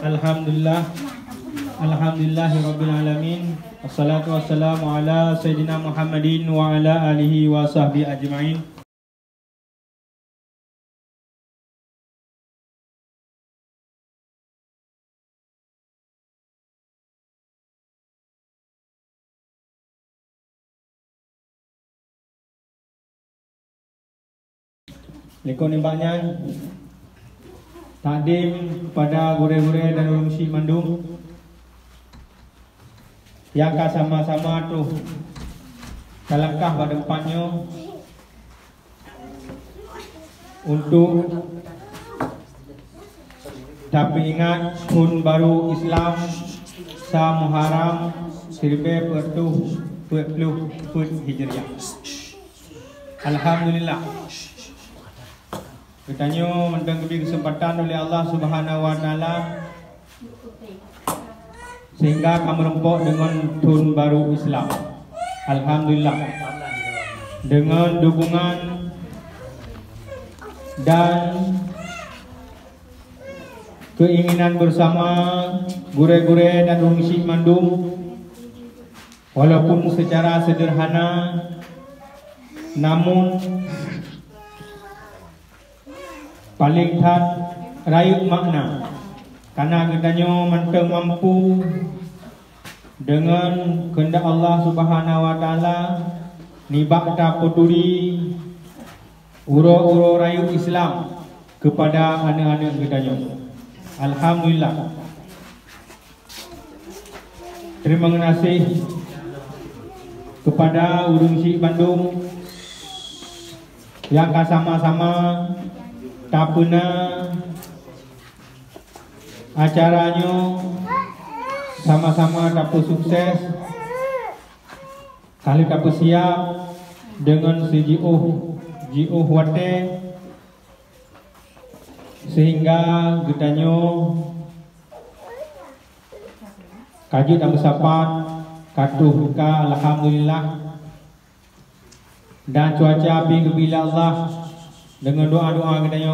Alhamdulillah, alhamdulillahirabbil alamin. Wassalatu wassalamu ala sayyidina Muhammadin wa ala alihi wa sahbihi ajma'in. Lekon nimbaknya takdim kepada gure-gure dan ulun Syekh Mandung yang sama-sama tu selangkah pada tempatnya untuk tapi ingat tahun baru Islam sa Muharram 1440 Hijriah. Alhamdulillah. Katanya mendengar kesempatan oleh Allah Subhanahu wa taala sehingga kami rempok dengan tahun baru Islam. Alhamdulillah. Dengan dukungan dan keinginan bersama gure-gure dan ulun Syekh Mandung, walaupun secara sederhana namun paling tak rayu makna, karena katanya manteng mampu dengan kehendak Allah Subhanahu wa taala nibak ta peduli uro-uro rayu Islam kepada anak-anak katanya. Alhamdulillah. Terima kasih kepada ulun Syekh Bandung yang sama-sama tak pernah acaranya sama-sama dapat sukses, kali dapat siap dengan jiuh wate sehingga gedanya kaju tak bersapat katuh buka. Alhamdulillah. Dan cuaca api kebila Allah dengan doa-doa kita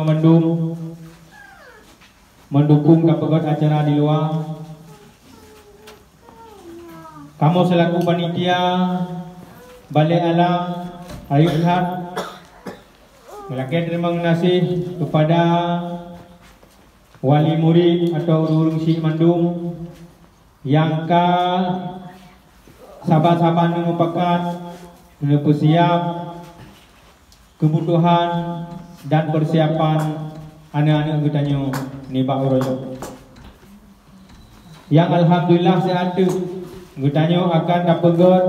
mendukung dapat acara di luar. Kamu selaku panitia Balai Alam Ayuhat melakukan terima kasih kepada wali murid atau ulun Syekh Mandung yang sabar-sabar mengupakan siap kebutuhan dan persiapan anak-anak kitanya nibak uroyo. Yang alhamdulillah sehat kitanya akan dapat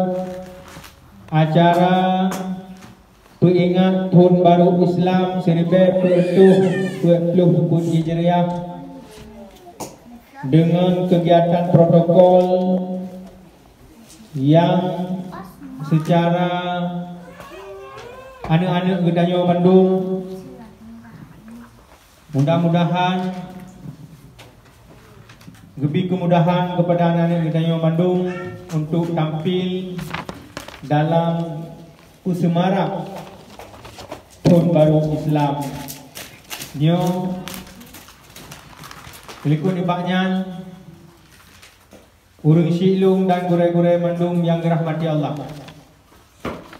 acara peringat tahun baru Islam 1440 Hijriah dengan kegiatan protokol yang secara anak-anak gedanya Bandung mudah-mudahan lebih kemudahan kepada anak-anak gedanya Bandung untuk tampil dalam usemarak tahun baru Islam. Nyo likun ibaknya urung Syilung dan gure-gure Bandung yang dirahmati Allah.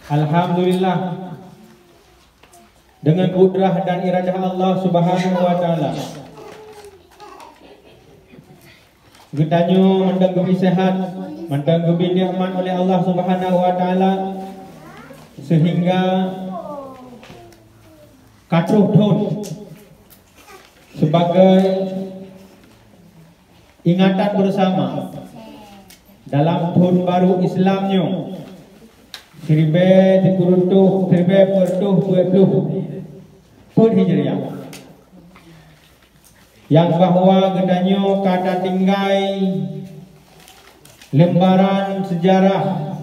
Alhamdulillah, dengan kudrah dan iradah Allah Subhanahu wa taala getanyo mendenggebi sehat, mendenggebi nikmat oleh Allah Subhanahu wa taala sehingga katuh tahun sebagai ingatan bersama dalam tahun baru Islamnya 1440 Hijriah, yang bahwa gedanyo kata tinggai lembaran sejarah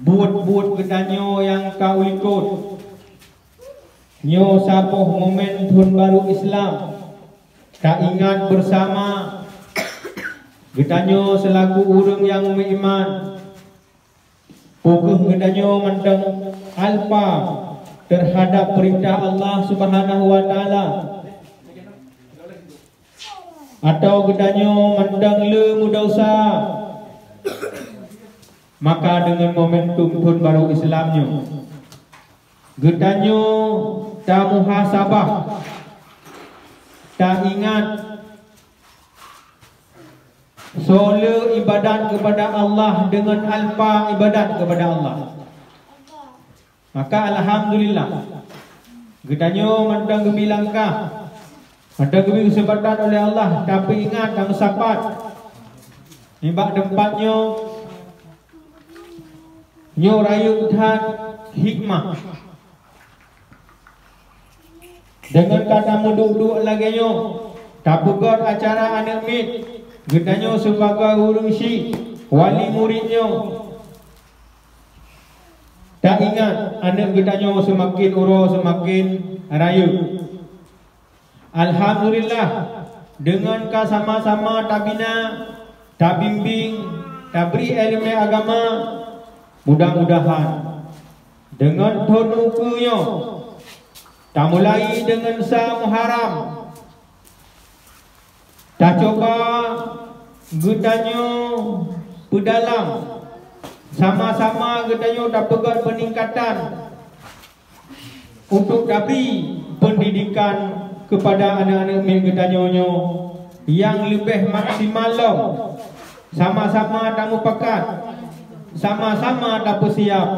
buat gedanyo yang kau ikut nyo sapoh momen tahun baru Islam tak ingat bersama gedanyo selaku urang yang beriman. Pukul gedanyo mendeng alpa terhadap perintah Allah Subhanahu wa taala, atau gedanyo mandang le mudosa, maka dengan momentum tahun baru Islamnya gedanyo tak muhasabah, tak ingat soal ibadat kepada Allah dengan alpa ibadat kepada Allah, maka alhamdulillah gedanyo mandang gebilangkah, mandang gebi kesempatan oleh Allah, tapi ingat dan sapat nibak tempatnya nyo rayu dan hikmah dengan kata muduk-duk lagi nyo tak pegot acara anak mit gedanyo sebagai urung syik wali muridnya, tak ingat anak gedanyo semakin uro semakin rayu. Alhamdulillah dengan sama-sama tak bina, tak bimbing, tak beri ilmu agama, mudah-mudahan dengan tonukunya tak mulai dengan sa Muharram, tak coba gedanyo pedalam sama-sama gedanyo tak pegat peningkatan untuk beri pendidikan kepada anak-anak gedanyo yang lebih maksimal, sama-sama tak mupakat, sama-sama tak bersiap,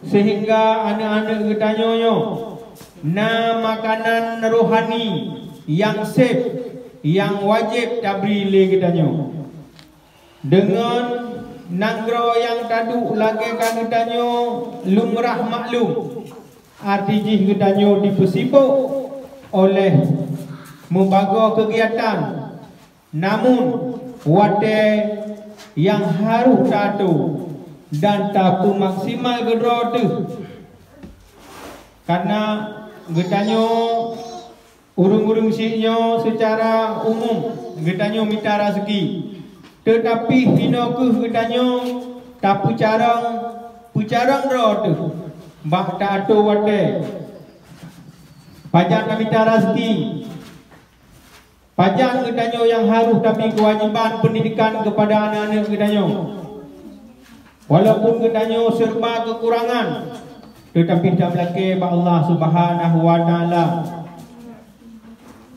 sehingga anak-anak gedanyo na makanan rohani yang safe, yang wajib tak beri le gedanyo dengan nanggro yang tadu lagi kan gedanyo lumrah maklum, arti gedanyo dipersibuk oleh membaga kegiatan, namun wate yang harus tadu dan tak maksimal gedro tu karena gedanyo urung-urung siknyo secara umum gedanyo minta rezeki, tetapi hino ke gedanyo tak pucarang ro tu bak tak atu wate pajak nak minta rezeki, pajak gedanyo yang harus tapi kewajiban pendidikan kepada anak-anak gedanyo, walaupun gedanyo serba kekurangan, tetapi tak belakang Allah Subhanahu wa taala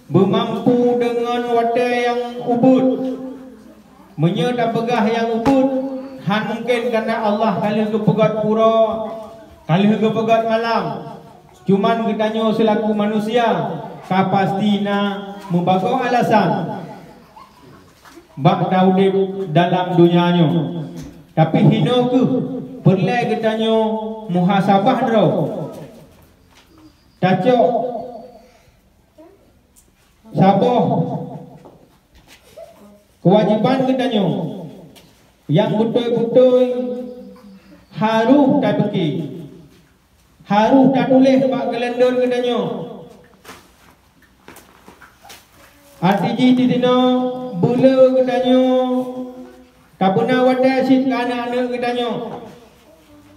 bermampu dengan wate yang ubud, menyerta pegah yang ubud, han mungkin karena Allah kali ke pegat pura, kali ke pegat malam, cuman gedanyo selaku manusia kapastina membago alasan bak daudip dalam dunianya, tapi hino ke perlai gedanyo muhasabah dro tacok saboh kewajiban gedanyo yang betul-betul harus tak beki, harus tak tulis bak kalender gedanyo, arti dino bula gedanyo tak pernah wadah sit ke anak-anak gedanyo,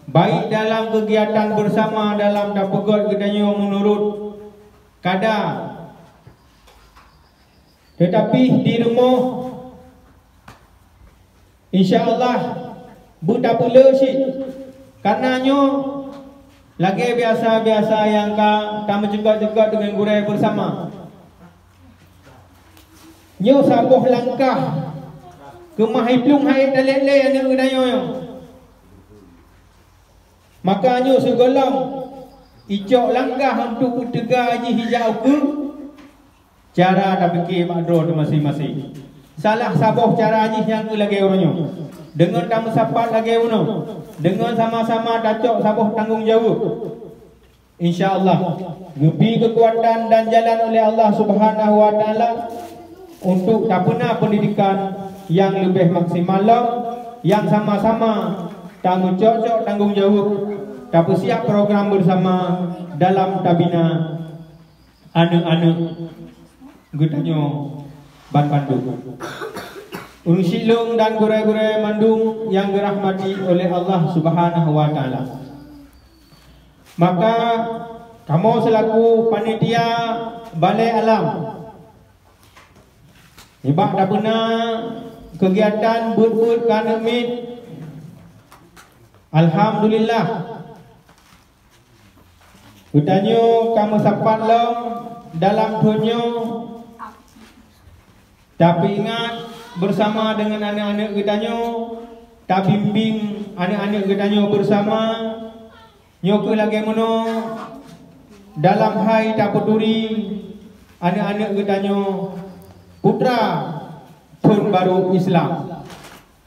baik dalam kegiatan bersama dalam dapegot gedanyo menurut kadar, tetapi di rumah insya-Allah buta pula sit karenanya lagi biasa-biasa yang tak mencegat-cegat dengan gurai bersama nyo saboh langkah kemahiplung hai dalele anak gedanyo maka nyo segolong icok langkah untuk utega haji hijau ke cara dah fikir makdro tu masing-masing, salah saboh cara haji yang ke lagi orangnya dengan tamu sapat lagi uno dengan sama-sama dacok saboh tanggungjawab, insya-Allah lebih kekuatan dan jalan oleh Allah Subhanahu wa taala untuk tak pernah pendidikan yang lebih maksimal, yang sama-sama tanggung cocok tanggungjawab, tak siap program bersama dalam tabina anak-anak gedanyo ban Bandung, Urung Silung dan gurai-gurai Bandung yang dirahmati oleh Allah Subhanahu wa taala. Maka kamu selaku panitia balai alam ibak dah pernah kegiatan but-but kanamit. Alhamdulillah. Utanyo kamu sapat long dalam dunia. Tapi ingat bersama dengan anak-anak kita tak bimbing anak-anak kita bersama. Nyoke lagi mono dalam hai tak peduli anak-anak kita putra pun baru Islam.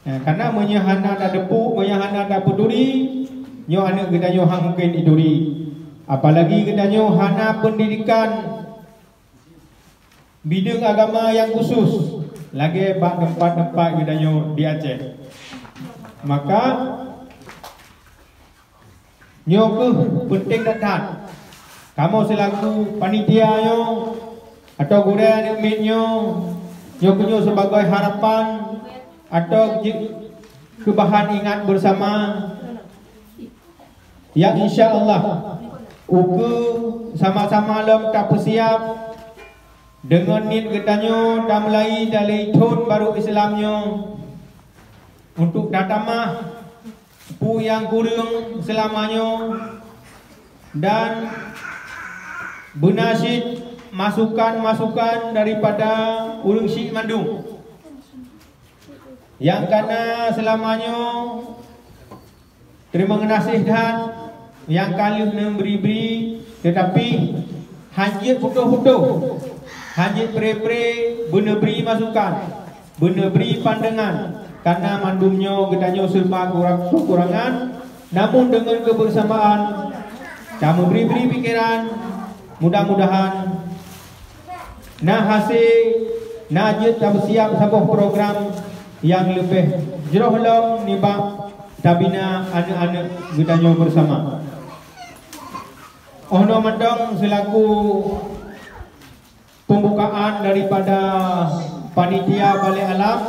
Karena menyahana tak depu, menyahana tak peduli, nyo anak kita hang mungkin iduri. Apalagi kita hana pendidikan bidang agama yang khusus lagi bak tempat-tempat kita di Aceh. Maka nyo ke penting datang. Kamu selaku panitia atau guru anak mitnyo, nyo punya sebagai harapan atau kebahan ingat bersama yang insya-Allah uku sama-sama lem tak persiap dengan nit getanyo dah mulai dari tahun baru Islamnya untuk datamah pu yang kurang selamanya dan benasid masukan-masukan daripada ulun Syekh Mandung yang karena selamanya terima kasih dan yang kali memberi-beri tetapi hanya foto-foto hanya pre-pre benar beri masukan benar beri pandangan karena mandumnya getanya serba kekurangan namun dengan kebersamaan kamu beri-beri pikiran mudah-mudahan nah hasil najib tak siap sebuah program yang lebih jeroh long nibak tabina anak-anak getanya bersama. Ono mendong selaku pembukaan daripada panitia balai alam.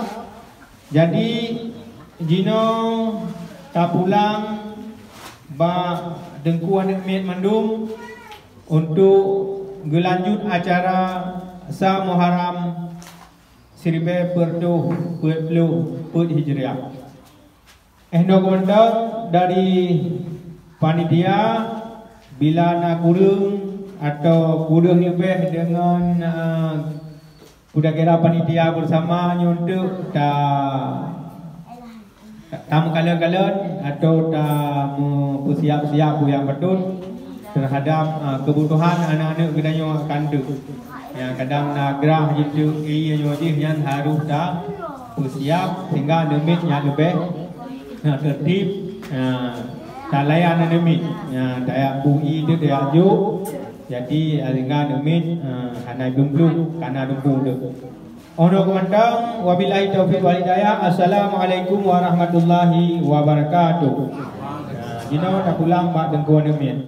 Jadi jino tak pulang ba dengku anak mit mandum untuk gelanjut acara Sa Muharram 1440 Hijriah. No gondang dari panitia bila nak kurung atau kurung lebih dengan kira panitia bersama nyuntuk tamu kalian atau tamu siap-siap yang betul terhadap kebutuhan anak-anak kita yang akan yang kadang nagrah gitu iya yang harus dah bersiap sehingga demit yang lebih tertib tak layan demit daya bui itu daya juk jadi sehingga demit hanai dumplung karena dumplung tu ono komandang wabillahi taufiq wal hidayah. Assalamualaikum warahmatullahi wabarakatuh. Jino tak pulang pak dengkuan demit.